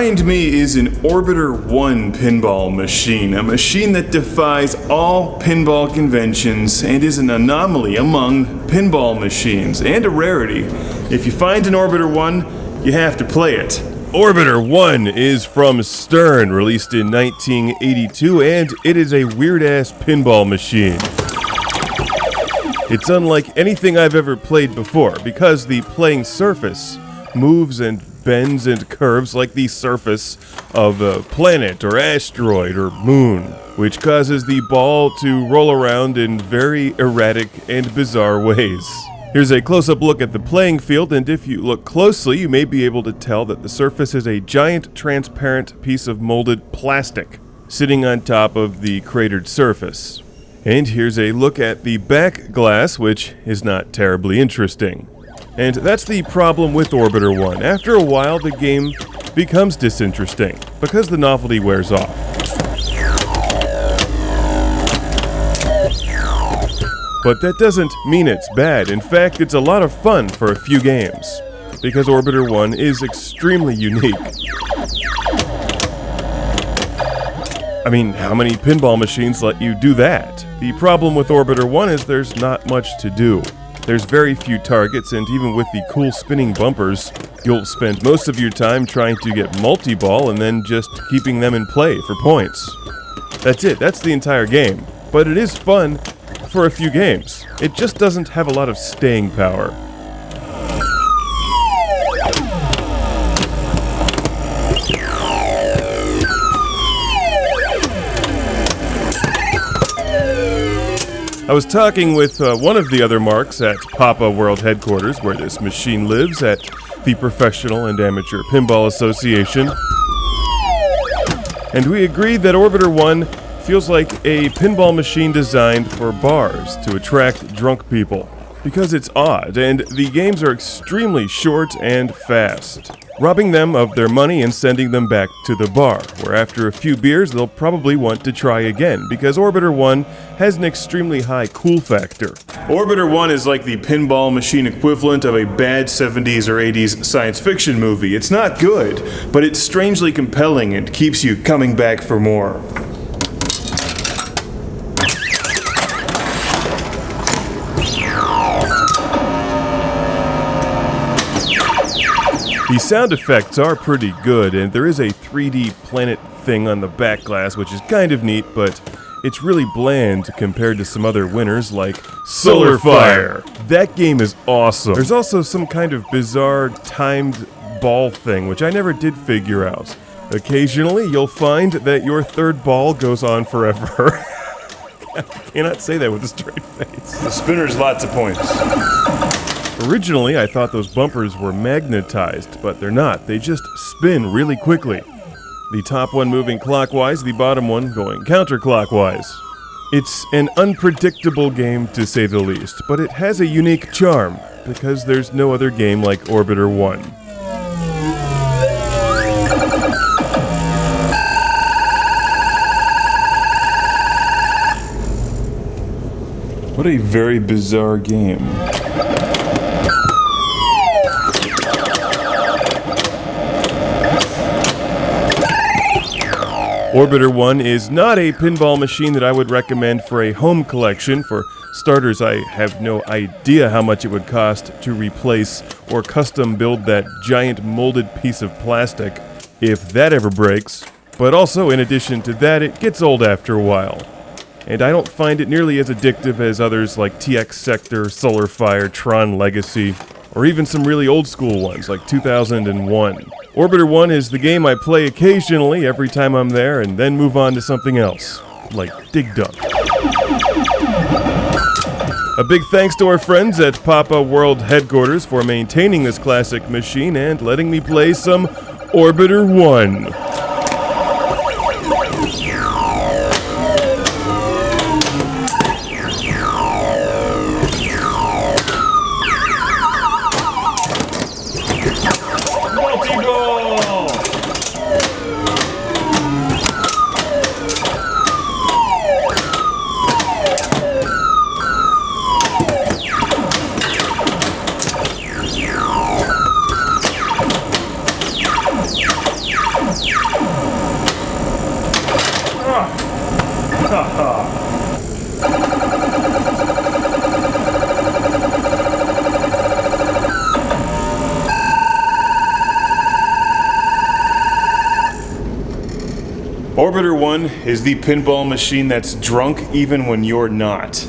Behind me is an Orbitor 1 pinball machine, a machine that defies all pinball conventions and is an anomaly among pinball machines, and a rarity. If you find an Orbitor 1, you have to play it. Orbitor 1 is from Stern, released in 1982, and it is a weird-ass pinball machine. It's unlike anything I've ever played before, because the playing surface moves and bends and curves like the surface of a planet or asteroid or moon, which causes the ball to roll around in very erratic and bizarre ways. Here's a close-up look at the playing field, and if you look closely, you may be able to tell that the surface is a giant transparent piece of molded plastic sitting on top of the cratered surface. And here's a look at the back glass, which is not terribly interesting. And that's the problem with Orbitor 1. After a while, the game becomes disinteresting, because the novelty wears off. But that doesn't mean it's bad. In fact, it's a lot of fun for a few games, because Orbitor 1 is extremely unique. I mean, how many pinball machines let you do that? The problem with Orbitor 1 is there's not much to do. There's very few targets, and even with the cool spinning bumpers, you'll spend most of your time trying to get multi-ball and then just keeping them in play for points. That's it, that's the entire game. But it is fun for a few games. It just doesn't have a lot of staying power. I was talking with one of the other marks at Papa World Headquarters, where this machine lives, at the Professional and Amateur Pinball Association. And we agreed that Orbitor 1 feels like a pinball machine designed for bars to attract drunk people. Because it's odd, and the games are extremely short and fast, robbing them of their money and sending them back to the bar, where after a few beers they'll probably want to try again, because Orbitor 1 has an extremely high cool factor. Orbitor 1 is like the pinball machine equivalent of a bad 70s or 80s science fiction movie. It's not good, but it's strangely compelling and keeps you coming back for more. The sound effects are pretty good, and there is a 3D planet thing on the back glass, which is kind of neat, but it's really bland compared to some other winners like Solar Fire. That game is awesome. There's also some kind of bizarre timed ball thing, which I never did figure out. Occasionally, you'll find that your third ball goes on forever. I cannot say that with a straight face. The spinner's lots of points. Originally, I thought those bumpers were magnetized, but they're not. They just spin really quickly. The top one moving clockwise, the bottom one going counterclockwise. It's an unpredictable game, to say the least, but it has a unique charm, because there's no other game like Orbitor 1. What a very bizarre game. Orbitor 1 is not a pinball machine that I would recommend for a home collection. For starters, I have no idea how much it would cost to replace or custom build that giant molded piece of plastic, if that ever breaks. But also, in addition to that, it gets old after a while. And I don't find it nearly as addictive as others like TX Sector, Solar Fire, Tron Legacy, or even some really old school ones like 2001. Orbitor 1 is the game I play occasionally every time I'm there and then move on to something else, like Dig Dug. A big thanks to our friends at Papa World Headquarters for maintaining this classic machine and letting me play some Orbitor 1. Orbiter 1 is the pinball machine that's drunk even when you're not.